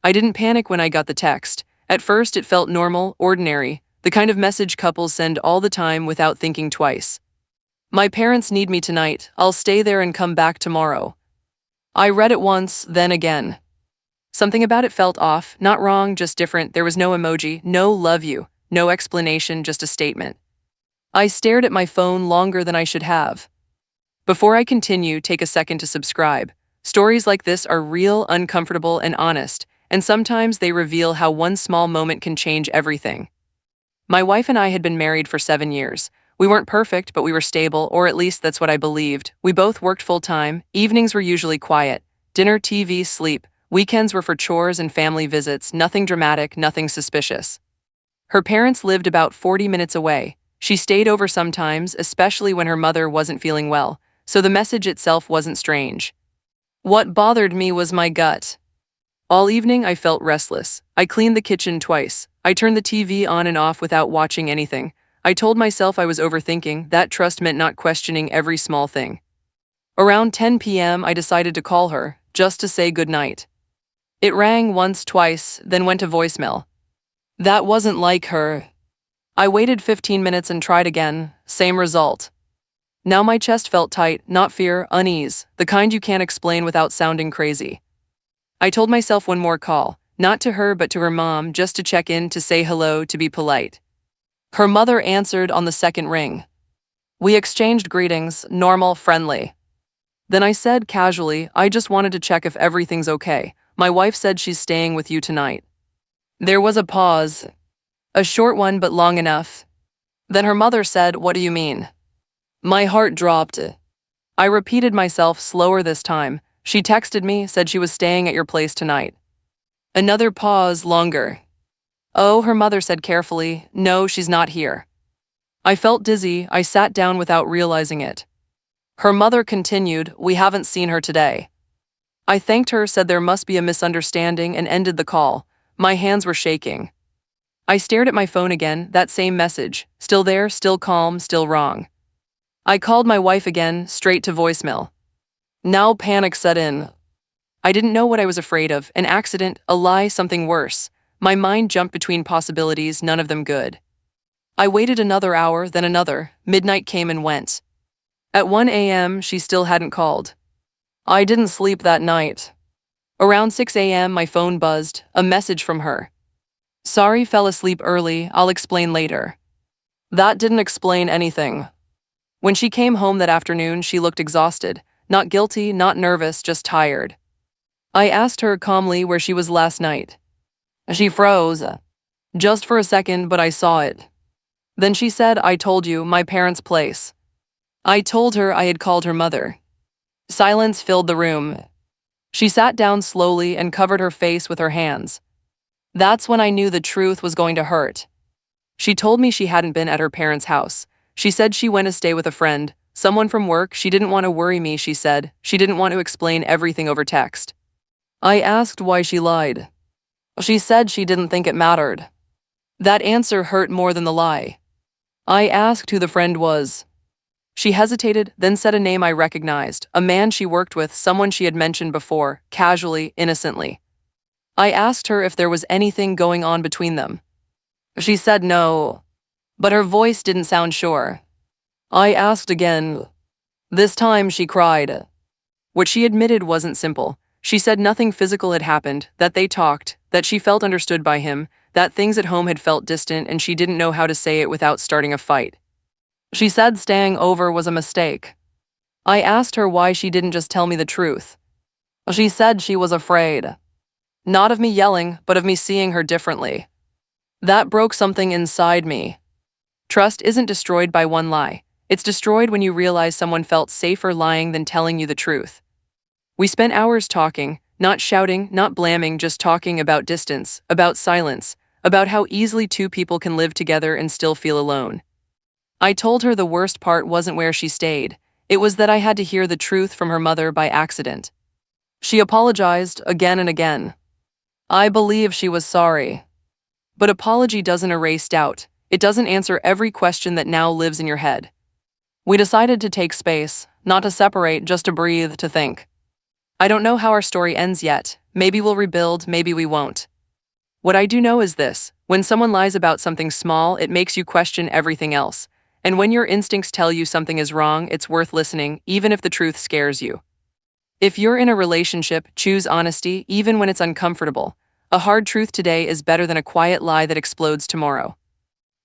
I didn't panic when I got the text. At first, it felt normal, ordinary, the kind of message couples send all the time without thinking twice. My parents need me tonight. I'll stay there and come back tomorrow. I read it once, then again. Something about it felt off, not wrong, just different. There was no emoji, no love you, no explanation, just a statement. I stared at my phone longer than I should have. Before I continue, take a second to subscribe. Stories like this are real, uncomfortable, and honest, and sometimes they reveal how one small moment can change everything. My wife and I had been married for 7 years. We weren't perfect, but we were stable, or at least that's what I believed. We both worked full-time, evenings were usually quiet. Dinner, TV, sleep. Weekends were for chores and family visits, nothing dramatic, nothing suspicious. Her parents lived about 40 minutes away. She stayed over sometimes, especially when her mother wasn't feeling well, so the message itself wasn't strange. What bothered me was my gut. All evening I felt restless. I cleaned the kitchen twice. I turned the TV on and off without watching anything. I told myself I was overthinking. That trust meant not questioning every small thing. Around 10 p.m. I decided to call her, just to say goodnight. It rang once, twice, then went to voicemail. That wasn't like her. I waited 15 minutes and tried again, same result. Now my chest felt tight, not fear, unease, the kind you can't explain without sounding crazy. I told myself one more call, not to her but to her mom, just to check in, to say hello, to be polite. Her mother answered on the second ring. We exchanged greetings, normal, friendly. Then I said casually, I just wanted to check if everything's okay. My wife said she's staying with you tonight. There was a pause. A short one but long enough. Then her mother said, what do you mean? My heart dropped. I repeated myself slower this time. She texted me, said she was staying at your place tonight. Another pause, longer. Oh, her mother said carefully, no, she's not here. I felt dizzy. I sat down without realizing it. Her mother continued, we haven't seen her today. I thanked her, said there must be a misunderstanding, and ended the call. My hands were shaking. I stared at my phone again, that same message. Still there, still calm, still wrong. I called my wife again, straight to voicemail. Now panic set in. I didn't know what I was afraid of, an accident, a lie, something worse. My mind jumped between possibilities, none of them good. I waited another hour, then another. Midnight came and went. At 1 a.m., she still hadn't called. I didn't sleep that night. Around 6 a.m., my phone buzzed, a message from her. Sorry, fell asleep early, I'll explain later. That didn't explain anything. When she came home that afternoon, she looked exhausted, not guilty, not nervous, just tired. I asked her calmly where she was last night. She froze. Just for a second, but I saw it. Then she said, I told you, my parents' place. I told her I had called her mother. Silence filled the room. She sat down slowly and covered her face with her hands. That's when I knew the truth was going to hurt. She told me she hadn't been at her parents' house. She said she went to stay with a friend, someone from work. She didn't want to worry me, she said. She didn't want to explain everything over text. I asked why she lied. She said she didn't think it mattered. That answer hurt more than the lie. I asked who the friend was. She hesitated, then said a name I recognized, a man she worked with, someone she had mentioned before, casually, innocently. I asked her if there was anything going on between them. She said no, but her voice didn't sound sure. I asked again. This time she cried. What she admitted wasn't simple. She said nothing physical had happened, that they talked, that she felt understood by him, that things at home had felt distant and she didn't know how to say it without starting a fight. She said staying over was a mistake. I asked her why she didn't just tell me the truth. She said she was afraid. Not of me yelling, but of me seeing her differently. That broke something inside me. Trust isn't destroyed by one lie. It's destroyed when you realize someone felt safer lying than telling you the truth. We spent hours talking, not shouting, not blaming, just talking about distance, about silence, about how easily two people can live together and still feel alone. I told her the worst part wasn't where she stayed. It was that I had to hear the truth from her mother by accident. She apologized again and again. I believe she was sorry. But apology doesn't erase doubt. It doesn't answer every question that now lives in your head. We decided to take space, not to separate, just to breathe, to think. I don't know how our story ends yet. Maybe we'll rebuild, maybe we won't. What I do know is this: when someone lies about something small, it makes you question everything else. And when your instincts tell you something is wrong, it's worth listening, even if the truth scares you. If you're in a relationship, choose honesty, even when it's uncomfortable. A hard truth today is better than a quiet lie that explodes tomorrow.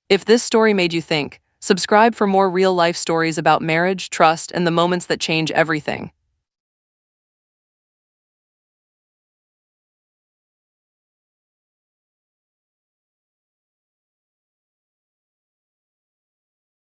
If this story made you think, subscribe for more real-life stories about marriage, trust, and the moments that change everything.